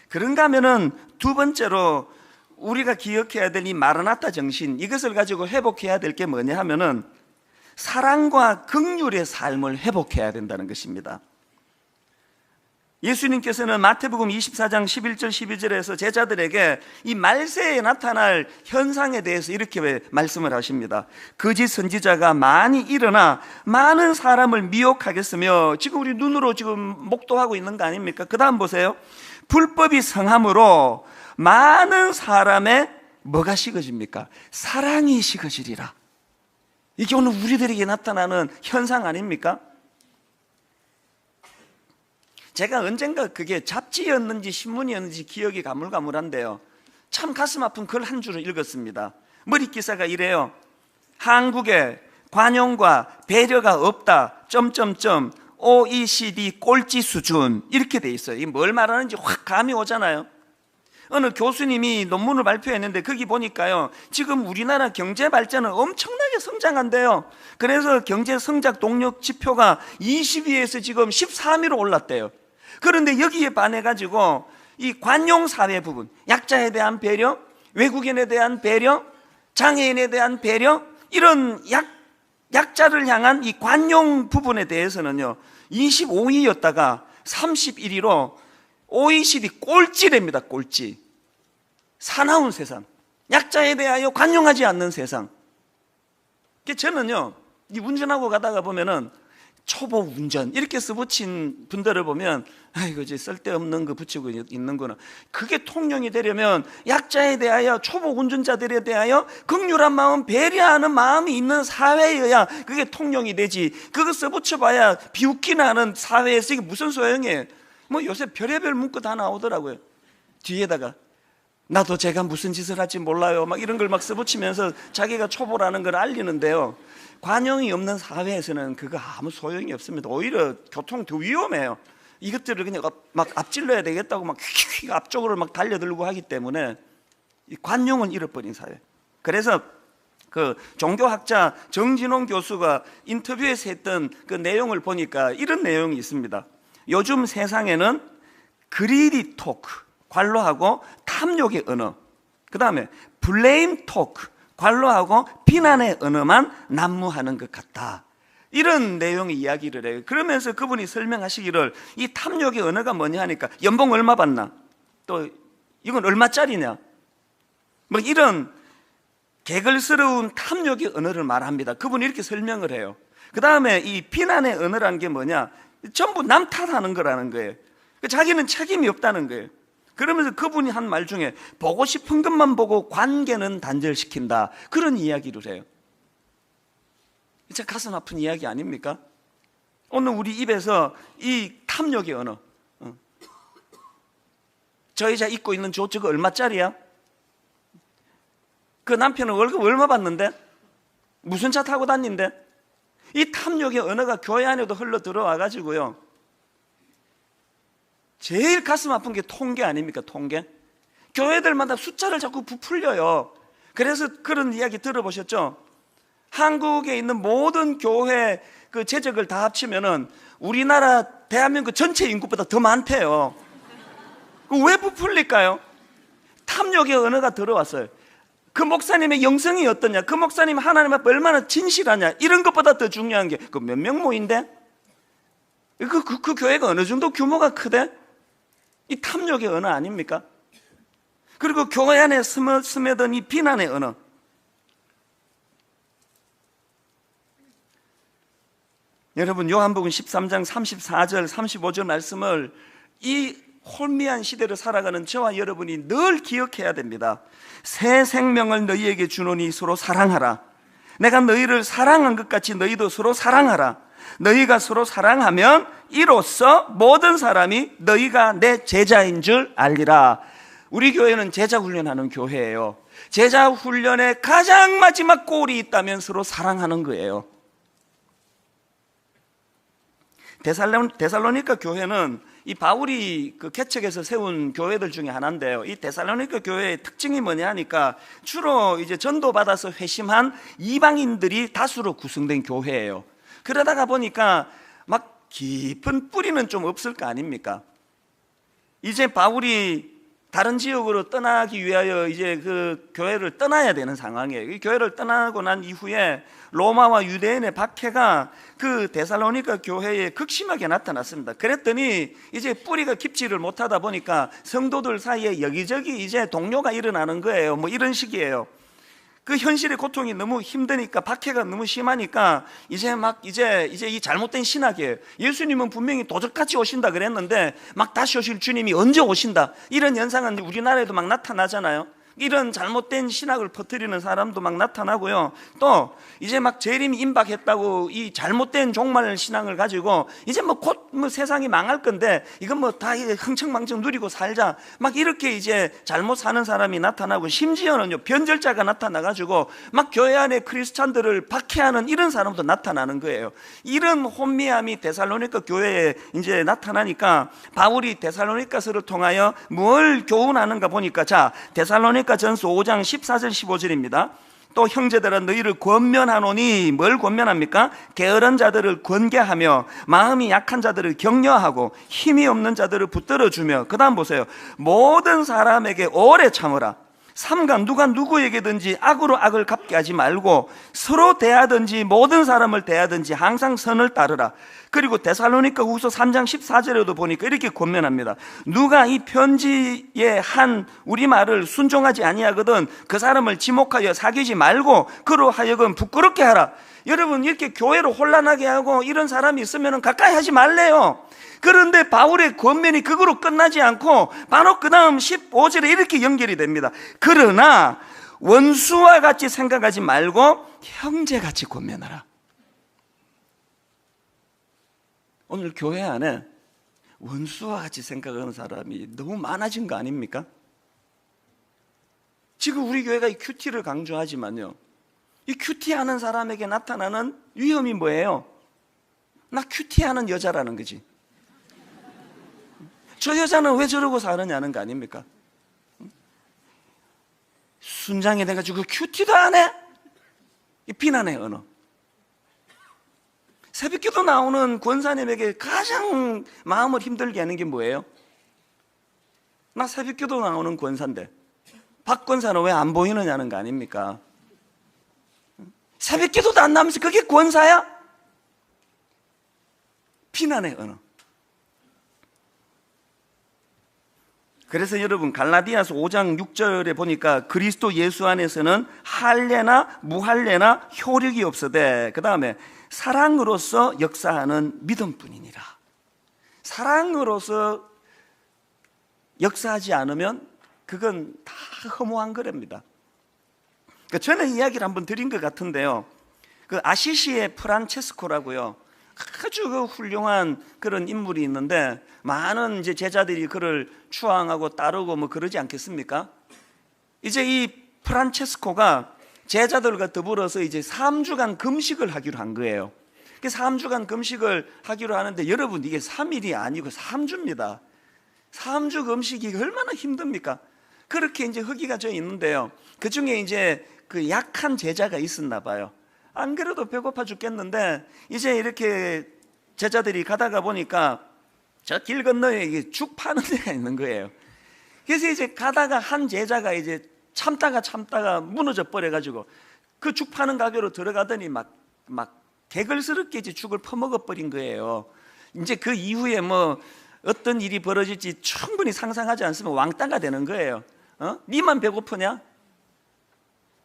그런가 하면은 두 번째로 우리가 기억해야 될 이 마라나타 정신, 이것을 가지고 회복해야 될 게 뭐냐 하면은 사랑과 긍휼의 삶을 회복해야 된다는 것입니다. 예수님께서는 마태복음 24장 11절 12절에서 제자들에게 이 말세에 나타날 현상에 대해서 이렇게 말씀을 하십니다. 거짓 선지자가 많이 일어나 많은 사람을 미혹하겠으며, 지금 우리 눈으로 지금 목도하고 있는 거 아닙니까? 그 다음 보세요. 불법이 성함으로 많은 사람의 뭐가 식어집니까? 사랑이 식어지리라. 이게 오늘 우리들에게 나타나는 현상 아닙니까? 제가 언젠가 그게 잡지였는지 신문이었는지 기억이 가물가물한데요, 참 가슴 아픈 글 한 줄을 읽었습니다. 머리 기사가 이래요. 한국에 관용과 배려가 없다. OECD 꼴찌 수준, 이렇게 돼 있어요. 이게 뭘 말하는지 확 감이 오잖아요. 어느 교수님이 논문을 발표했는데 거기 보니까요, 지금 우리나라 경제 발전은 엄청나게 성장한대요. 그래서 경제 성장 동력 지표가 22에서 지금 13위로 올랐대요. 그런데 여기에 반해가지고 이 관용사회 부분, 약자에 대한 배려, 외국인에 대한 배려, 장애인에 대한 배려, 이런 약자를 향한 이 관용 부분에 대해서는요 25위였다가 31위로 OECD 꼴찌랍니다. 꼴찌. 사나운 세상, 약자에 대하여 관용하지 않는 세상. 저는요, 이 운전하고 가다가 보면은 초보 운전 이렇게 써붙인 분들을 보면, 아이고 이제 쓸데없는 거 붙이고 있는구나. 그게 통용이 되려면 약자에 대하여, 초보 운전자들에 대하여 긍휼한 마음, 배려하는 마음이 있는 사회여야 그게 통용이 되지. 그거 써붙여봐야 비웃기나 하는 사회에서 이게 무슨 소용이에요? 뭐 요새 별의별 문구 다 나오더라고요. 뒤에다가 나도 제가 무슨 짓을 할지 몰라요, 막 이런 걸 막 써붙이면서 자기가 초보라는 걸 알리는데요, 관용이 없는 사회에서는 그거 아무 소용이 없습니다. 오히려 교통 더 위험해요. 이것들을 그냥 막 앞질러야 되겠다고 막 휙휙 앞쪽으로 막 달려들고 하기 때문에 이 관용은 잃어버린 사회. 그래서 그 종교학자 정진홍 교수가 인터뷰에서 했던 그 내용을 보니까 이런 내용이 있습니다. 요즘 세상에는 그리디 토크, 관로하고 탐욕의 언어, 그 다음에 블레임 토크, 관로하고 비난의 언어만 난무하는 것 같다. 이런 내용의 이야기를 해요. 그러면서 그분이 설명하시기를, 이 탐욕의 언어가 뭐냐 하니까 연봉 얼마 받나, 또 이건 얼마짜리냐, 뭐 이런 개걸스러운 탐욕의 언어를 말합니다. 그분이 이렇게 설명을 해요. 그 다음에 이 비난의 언어라는 게 뭐냐, 전부 남 탓하는 거라는 거예요. 자기는 책임이 없다는 거예요. 그러면서 그분이 한 말 중에 보고 싶은 것만 보고 관계는 단절시킨다, 그런 이야기를 해요. 진짜 가슴 아픈 이야기 아닙니까? 오늘 우리 입에서 이 탐욕의 언어, 저 여자 입고 있는 저거 얼마짜리야? 그 남편은 월급 얼마 받는데? 무슨 차 타고 다닌대? 이 탐욕의 언어가 교회 안에도 흘러 들어와 가지고요, 제일 가슴 아픈 게 통계 아닙니까? 통계. 교회들마다 숫자를 자꾸 부풀려요. 그래서 그런 이야기 들어보셨죠? 한국에 있는 모든 교회 그 재적을 다 합치면은 우리나라 대한민국 전체 인구보다 더 많대요. 왜 부풀릴까요? 탐욕의 언어가 들어왔어요. 그 목사님의 영성이 어떠냐, 그 목사님 하나님 앞에 얼마나 진실하냐, 이런 것보다 더 중요한 게 그 몇 명 모인데? 그 교회가 어느 정도 규모가 크대? 이 탐욕의 언어 아닙니까? 그리고 교회 안에 스며든 이 비난의 언어. 여러분, 요한복음 13장 34절 35절 말씀을 이 혼미한 시대를 살아가는 저와 여러분이 늘 기억해야 됩니다. 새 생명을 너희에게 주노니 서로 사랑하라. 내가 너희를 사랑한 것 같이 너희도 서로 사랑하라. 너희가 서로 사랑하면 이로써 모든 사람이 너희가 내 제자인 줄 알리라. 우리 교회는 제자 훈련하는 교회예요. 제자 훈련의 가장 마지막 골이 있다면 서로 사랑하는 거예요. 데살로니가 교회는 이 바울이 그 개척해서 세운 교회들 중에 하나인데요, 이 데살로니가 교회의 특징이 뭐냐 하니까 주로 이제 전도 받아서 회심한 이방인들이 다수로 구성된 교회예요. 그러다가 보니까 막 깊은 뿌리는 좀 없을 거 아닙니까? 이제 바울이 다른 지역으로 떠나기 위하여 이제 그 교회를 떠나야 되는 상황이에요. 이 교회를 떠나고 난 이후에 로마와 유대인의 박해가 그 데살로니가 교회에 극심하게 나타났습니다. 그랬더니 이제 뿌리가 깊지를 못하다 보니까 성도들 사이에 여기저기 이제 동요가 일어나는 거예요. 뭐 이런 식이에요. 그 현실의 고통이 너무 힘드니까, 박해가 너무 심하니까 이제 이 잘못된 신학이에요. 예수님은 분명히 도적같이 오신다 그랬는데 막 다시 오실 주님이 언제 오신다, 이런 현상은 우리나라에도 막 나타나잖아요. 이런 잘못된 신학을 퍼뜨리는 사람도 막 나타나고요. 또 이제 막 재림이 임박했다고 이 잘못된 종말 신앙을 가지고 이제 뭐 곧 세상이 망할 건데 이건 뭐 다 흥청망청 누리고 살자, 막 이렇게 이제 잘못 사는 사람이 나타나고, 심지어는요 변절자가 나타나가지고 막 교회 안에 크리스찬들을 박해하는 이런 사람도 나타나는 거예요. 이런 혼미함이 데살로니가 교회에 이제 나타나니까 바울이 데살로니가서를 통하여 뭘 교훈하는가 보니까, 자, 데살로니가 전서 5장 14절 15절입니다. 또 형제들아 너희를 권면하노니, 뭘 권면합니까? 게으른 자들을 권계하며 마음이 약한 자들을 격려하고 힘이 없는 자들을 붙들어주며, 그 다음 보세요. 모든 사람에게 오래 참으라. 삼가 누가 누구에게든지 악으로 악을 갚게 하지 말고 서로 대하든지 모든 사람을 대하든지 항상 선을 따르라. 그리고 데살로니가 후서 3장 14절에도 보니까 이렇게 권면합니다. 누가 이 편지에 한 우리 말을 순종하지 아니하거든 그 사람을 지목하여 사귀지 말고 그로 하여금 부끄럽게 하라. 여러분, 이렇게 교회를 혼란하게 하고 이런 사람이 있으면 가까이 하지 말래요. 그런데 바울의 권면이 그거로 끝나지 않고 바로 그 다음 15절에 이렇게 연결이 됩니다. 그러나 원수와 같이 생각하지 말고 형제같이 권면하라. 오늘 교회 안에 원수와 같이 생각하는 사람이 너무 많아진 거 아닙니까? 지금 우리 교회가 이 큐티를 강조하지만요, 이 큐티하는 사람에게 나타나는 위험이 뭐예요? 나 큐티하는 여자라는 거지. 저 여자는 왜 저러고 사느냐는 거 아닙니까? 순장이 돼가지고 큐티도 안 해? 이 비난의 언어. 새벽기도 나오는 권사님에게 가장 마음을 힘들게 하는 게 뭐예요? 나 새벽기도 나오는 권사인데 박 권사는 왜 안 보이느냐는 거 아닙니까? 새벽기도도 안 나면서 그게 권사야? 비난의 언어. 그래서 여러분, 갈라디아서 5장 6절에 보니까 그리스도 예수 안에서는 할례나 무할례나 효력이 없으되, 그 다음에 사랑으로서 역사하는 믿음뿐이니라. 사랑으로서 역사하지 않으면 그건 다 허무한 거랍니다. 그러니까 전에 이야기를 한번 드린 것 같은데요, 그 아시시의 프란체스코라고요, 아주 그 훌륭한 그런 인물이 있는데 많은 이제 제자들이 그를 추앙하고 따르고 뭐 그러지 않겠습니까? 이제 이 프란체스코가 제자들과 더불어서 이제 3주간 금식을 하기로 한 거예요. 3주간 금식을 하기로 하는데, 여러분, 이게 3일이 아니고 3주입니다. 3주 금식이 얼마나 힘듭니까? 그렇게 이제 허기가 져 있는데요, 그 중에 이제 그 약한 제자가 있었나 봐요. 안 그래도 배고파 죽겠는데 이제 이렇게 제자들이 가다가 보니까 저 길 건너에 이게 죽 파는 데가 있는 거예요. 그래서 이제 가다가 한 제자가 이제 참다가 무너져 버려가지고 그 죽 파는 가게로 들어가더니 막 개걸스럽게 이제 죽을 퍼먹어 버린 거예요. 이제 그 이후에 뭐 어떤 일이 벌어질지 충분히 상상하지 않으면 왕따가 되는 거예요. 니만 배고프냐?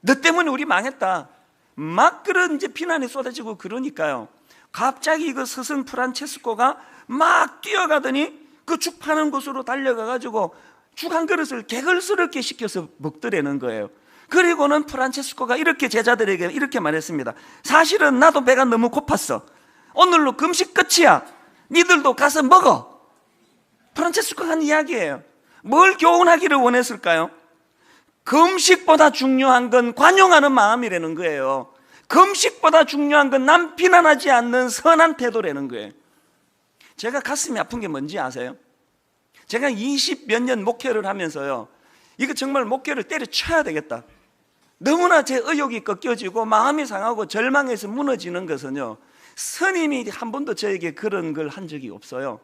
너 때문에 우리 망했다. 막 그런 이제 비난이 쏟아지고 그러니까요, 갑자기 그 스승 프란체스코가 막 뛰어가더니 그 죽 파는 곳으로 달려가가지고 죽 한 그릇을 개걸스럽게 시켜서 먹더라는 거예요. 그리고는 프란체스코가 이렇게 제자들에게 이렇게 말했습니다. 사실은 나도 배가 너무 고팠어. 오늘로 금식 끝이야. 니들도 가서 먹어. 프란체스코가 한 이야기예요. 뭘 교훈하기를 원했을까요? 금식보다 중요한 건 관용하는 마음이라는 거예요. 금식보다 중요한 건 남 비난하지 않는 선한 태도라는 거예요. 제가 가슴이 아픈 게 뭔지 아세요? 제가 20몇 년 목회를 하면서요, 이거 정말 목회를 때려쳐야 되겠다, 너무나 제 의욕이 꺾여지고 마음이 상하고 절망해서 무너지는 것은요, 스님이 한 번도 저에게 그런 걸 한 적이 없어요.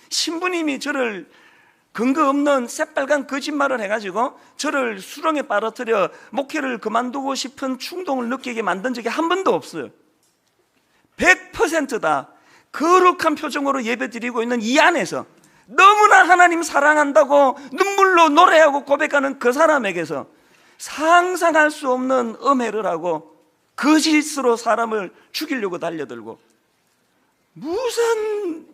신부님이 저를 근거 없는 새빨간 거짓말을 해가지고 저를 수렁에 빠뜨려 목회를 그만두고 싶은 충동을 느끼게 만든 적이 한 번도 없어요. 100%다 거룩한 표정으로 예배드리고 있는 이 안에서 너무나 하나님 사랑한다고 눈물로 노래하고 고백하는 그 사람에게서 상상할 수 없는 음해를 하고 거짓으로 사람을 죽이려고 달려들고, 무슨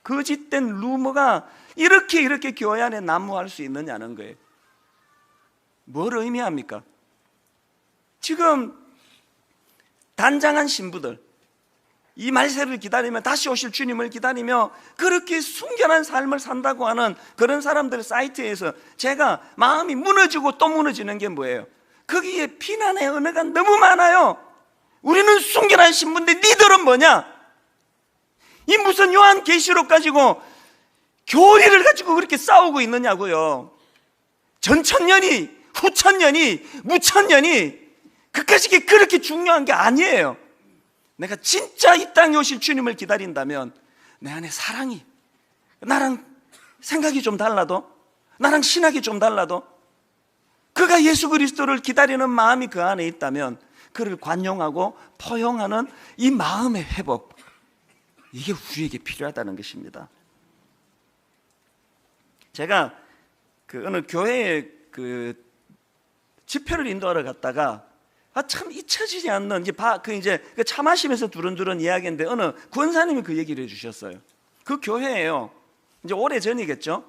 거짓된 루머가 이렇게 교회 안에 난무할 수 있느냐는 거예요. 뭘 의미합니까? 지금 단장한 신부들, 이 말세를 기다리며 다시 오실 주님을 기다리며 그렇게 순결한 삶을 산다고 하는 그런 사람들 사이트에서 제가 마음이 무너지고 또 무너지는 게 뭐예요? 거기에 비난의 언어가 너무 많아요. 우리는 순결한 신부인데 니들은 뭐냐? 이 무슨 요한계시록 가지고 교리를 가지고 그렇게 싸우고 있느냐고요. 전천년이, 후천년이, 무천년이 그까짓 그렇게 중요한 게 아니에요. 내가 진짜 이 땅에 오실 주님을 기다린다면 내 안에 사랑이, 나랑 생각이 좀 달라도, 나랑 신학이 좀 달라도, 그가 예수 그리스도를 기다리는 마음이 그 안에 있다면 그를 관용하고 포용하는 이 마음의 회복, 이게 우리에게 필요하다는 것입니다. 제가 어느 교회에 집회를 인도하러 갔다가 참 잊혀지지 않는 차 마시면서 두런두런 이야기인데 어느 권사님이 그 얘기를 해주셨어요. 그 교회예요. 이제 오래 전이겠죠.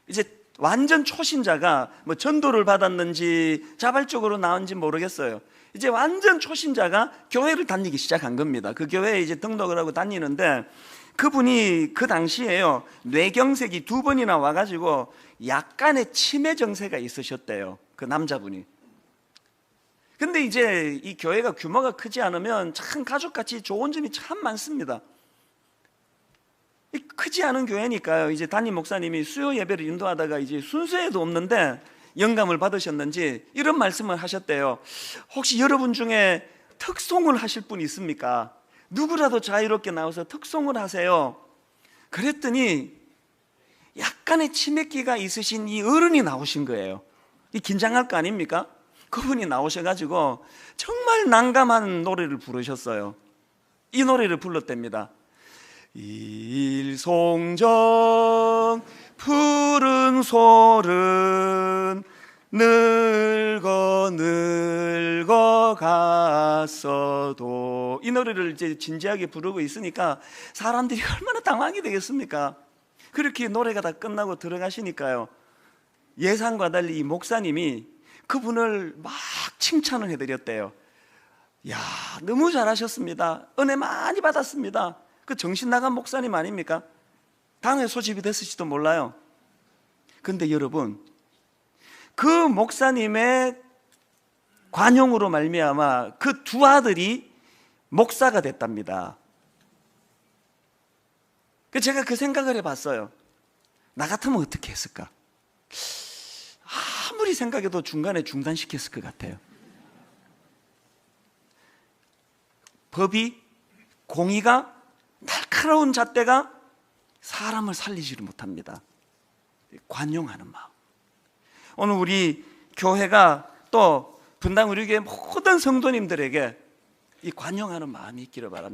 이제 완전 초신자가 뭐 전도를 받았는지 자발적으로 나온지 모르겠어요. 이제 완전 초신자가 교회를 다니기 시작한 겁니다. 그 교회에 이제 등록을 하고 다니는데 그분이 그 당시에요, 뇌경색이 2번이나 와가지고 약간의 치매 증세가 있으셨대요. 그 남자분이. 근데 이제 이 교회가 규모가 크지 않으면 참 가족같이 좋은 점이 참 많습니다. 크지 않은 교회니까요, 이제 담임 목사님이 수요 예배를 인도하다가 이제 순서에도 없는데 영감을 받으셨는지 이런 말씀을 하셨대요. 혹시 여러분 중에 특송을 하실 분 있습니까? 누구라도 자유롭게 나와서 특송을 하세요. 그랬더니 약간의 치매기가 있으신 이 어른이 나오신 거예요. 이 긴장할 거 아닙니까? 그분이 나오셔가지고 정말 난감한 노래를 부르셨어요. 이 노래를 불렀답니다. 일송정 푸른 솔은 늙어 갔어도, 이 노래를 이제 진지하게 부르고 있으니까 사람들이 얼마나 당황이 되겠습니까? 그렇게 노래가 다 끝나고 들어가시니까요, 예상과 달리 이 목사님이 그분을 막 칭찬을 해드렸대요. 야, 너무 잘하셨습니다. 은혜 많이 받았습니다. 그 정신 나간 목사님 아닙니까? 당에 소집이 됐을지도 몰라요. 근데 여러분, 그 목사님의 관용으로 말미암아 그 두 아들이 목사가 됐답니다. 제가 그 생각을 해봤어요. 나 같으면 어떻게 했을까? 아무리 생각해도 중간에 중단시켰을 것 같아요. 법이, 공의가, 날카로운 잣대가 사람을 살리지를 못합니다. 관용하는 마음. 오늘 우리 교회가 또 분당 우리 교회 모든 성도님들에게 이 관용하는 마음이 있기를 바랍니다.